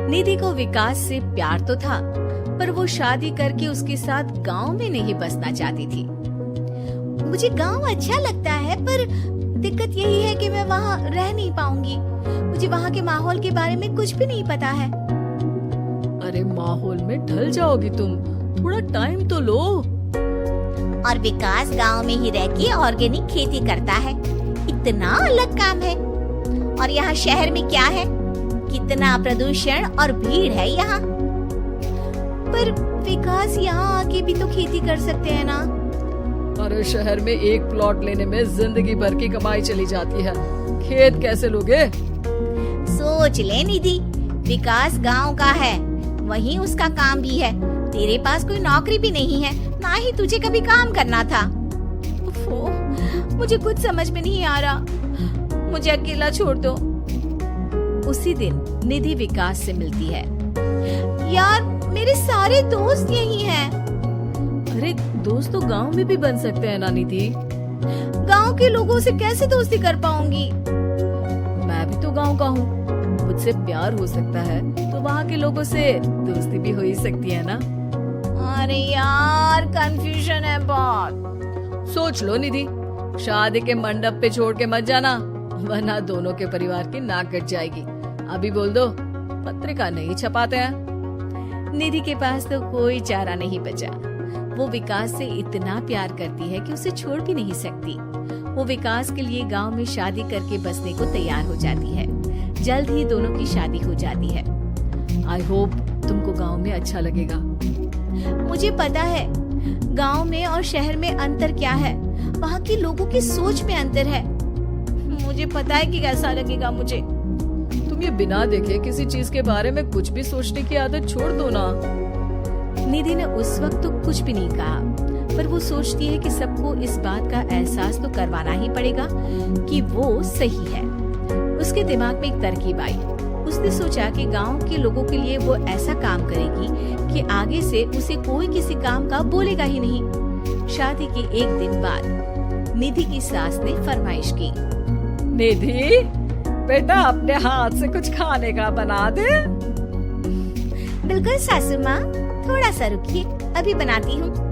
निधि को विकास से प्यार तो था, पर वो शादी करके उसके साथ गांव में नहीं बसना चाहती थी। मुझे गांव अच्छा लगता है, पर दिक्कत यही है कि मैं वहाँ रह नहीं पाऊंगी। मुझे वहाँ के माहौल के बारे में कुछ भी नहीं पता है। अरे माहौल में ढल जाओगी तुम, थोड़ा टाइम तो लो। और विकास गांव में ही रह के ऑर्गेनिक खेती करता है, इतना अलग काम है। और यहाँ शहर में क्या है, कितना प्रदूषण और भीड़ है यहाँ। पर विकास यहाँ आके भी तो खेती कर सकते हैं ना। अरे शहर में एक प्लॉट लेने में जिंदगी भर की कमाई चली जाती है, खेत कैसे लोगे? सोच ले निधि, विकास गांव का है, वहीं उसका काम भी है। तेरे पास कोई नौकरी भी नहीं है, ना ही तुझे कभी काम करना था। मुझे कुछ समझ में नहीं आ रहा, मुझे अकेला छोड़ दो। उसी दिन निधि विकास से मिलती है। यार मेरे सारे दोस्त यही हैं। अरे दोस्त तो गांव में भी बन सकते हैं ना निधि। गांव के लोगों से कैसे दोस्ती कर पाऊंगी? मैं भी तो गांव का हूँ, मुझसे प्यार हो सकता है तो वहाँ के लोगों से दोस्ती भी हो ही सकती है ना। अरे यार कंफ्यूजन है बहुत। सोच लो निधि, शादी के मंडप पे छोड़ के मत जाना, वरना दोनों के परिवार की नाक कट जाएगी। अभी बोल दो, पत्रिका नहीं छपाते हैं। निधि के पास तो कोई चारा नहीं बचा। वो विकास से इतना प्यार करती है कि उसे छोड़ भी नहीं सकती। वो विकास के लिए गांव में शादी करके बसने को तैयार हो जाती है। जल्द ही दोनों की शादी हो जाती है। आई होप तुमको गांव में अच्छा लगेगा। मुझे पता है गांव में और शहर में अंतर क्या है, वहाँ के लोगों की सोच में अंतर है। मुझे पता है कि कैसा लगेगा मुझे। तुम ये बिना देखे किसी चीज के बारे में कुछ भी सोचने की आदत छोड़ दो ना। निधि ने उस वक्त तो कुछ भी नहीं कहा, पर वो सोचती है कि सबको इस बात का एहसास तो करवाना ही पड़ेगा कि वो सही है। उसके दिमाग में एक तरकीब आई। उसने सोचा कि गांव के लोगों के लिए वो ऐसा काम करेगी कि आगे से उसे कोई किसी काम का बोलेगा ही नहीं। शादी के एक दिन बाद निधि की सास ने फरमाइश की। निधि बेटा, अपने हाथ से कुछ खाने का बना दे। बिल्कुल सासू माँ, थोड़ा सा रुकिए, अभी बनाती हूँ।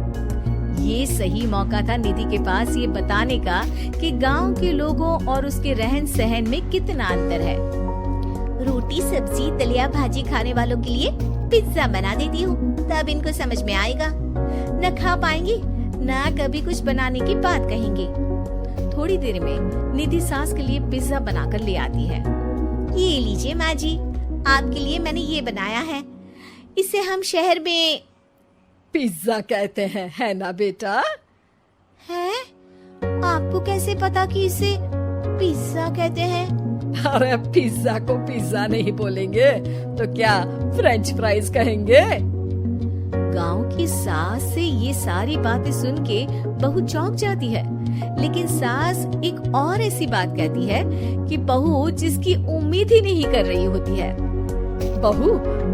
ये सही मौका था निधि के पास ये बताने का कि गांव के लोगों और उसके रहन सहन में कितना अंतर है। रोटी सब्जी दलिया भाजी खाने वालों के लिए पिज्जा बना देती हूँ, तब इनको समझ में आएगा। न खा पाएंगे, न कभी कुछ बनाने की बात कहेंगे। थोड़ी देर में निधि सास के लिए पिज्जा बनाकर ले आती है। ये लीजिए माँ जी, आपके लिए मैंने ये बनाया है। इसे हम शहर में पिज्जा कहते हैं, है ना बेटा? है? आपको कैसे पता कि इसे पिज्जा कहते हैं? अरे पिज्जा को पिज्जा नहीं बोलेंगे तो क्या फ्रेंच फ्राइज कहेंगे? गांव की सास से ये सारी बातें सुन के बहू चौंक जाती है, लेकिन सास एक और ऐसी बात कहती है कि बहू जिसकी उम्मीद ही नहीं कर रही होती है। बहू,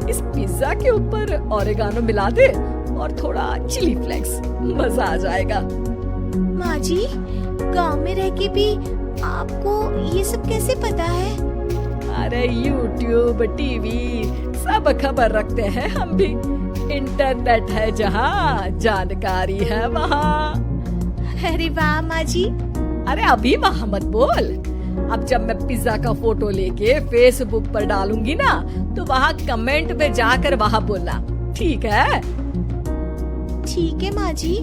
इस पिज्जा के ऊपर ओरेगानो मिला दे और थोड़ा चिली फ्लेक्स, मजा आ जाएगा। माँ जी, गांव में रह के भी आपको ये सब कैसे पता है? अरे यूट्यूब टीवी सब खबर रखते हैं हम भी। इंटरनेट है जहाँ, जानकारी है वहाँ। अरे वाह माँ जी। अरे अभी वहाँ मत बोल, अब जब मैं पिज्जा का फोटो लेके फेसबुक पर डालूंगी ना, तो वहाँ कमेंट में जाकर वहाँ बोलना, ठीक है? ठीक है माँ जी।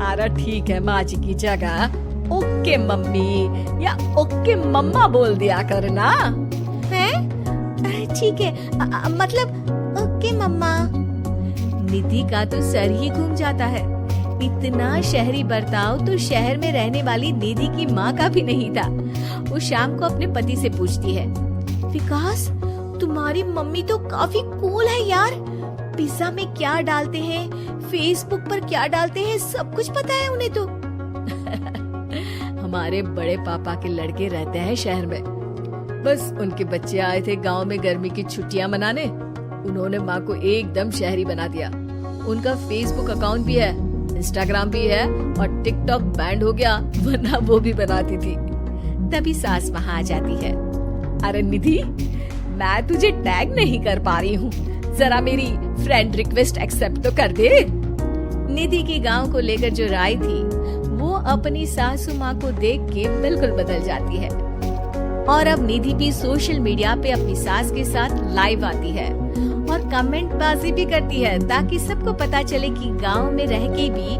अरे ठीक है माँ जी की जगह ओके मम्मी या ओके मम्मा बोल दिया करना। है? ठीक है, मतलब ओके मम्मा। निधि का तो सर ही घूम जाता है। इतना शहरी बर्ताव तो शहर में रहने वाली निधि की माँ का भी नहीं था। वो शाम को अपने पति से पूछती है, विकास तुम्हारी मम्मी तो काफी कूल है यार। पिज्जा में क्या डालते हैं, फेसबुक पर क्या डालते हैं, सब कुछ पता है उन्हें तो। हमारे बड़े पापा के लड़के रहते हैं शहर में, बस उनके बच्चे आए थे गांव में गर्मी की छुट्टियां मनाने। उन्होंने माँ को एकदम शहरी बना दिया। उनका फेसबुक अकाउंट भी है, इंस्टाग्राम भी है और टिकटॉक बैंड हो गया, वरना वो भी बनाती थी। तभी सास वहाँ आ जाती है। अरे निधि, मैं तुझे टैग नहीं कर पा रही हूँ, जरा मेरी फ्रेंड रिक्वेस्ट एक्सेप्ट तो कर दे। निधि की गांव को लेकर जो राय थी वो अपनी सासू माँ को देख के बिल्कुल बदल जाती है और अब निधि भी सोशल मीडिया पे अपनी सास के साथ लाइव आती है और कमेंट बाजी भी करती है ताकि सबको पता चले कि गांव में रह के भी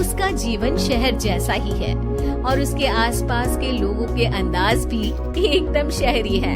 उसका जीवन शहर जैसा ही है और उसके आसपास के लोगों के अंदाज भी एकदम शहरी है।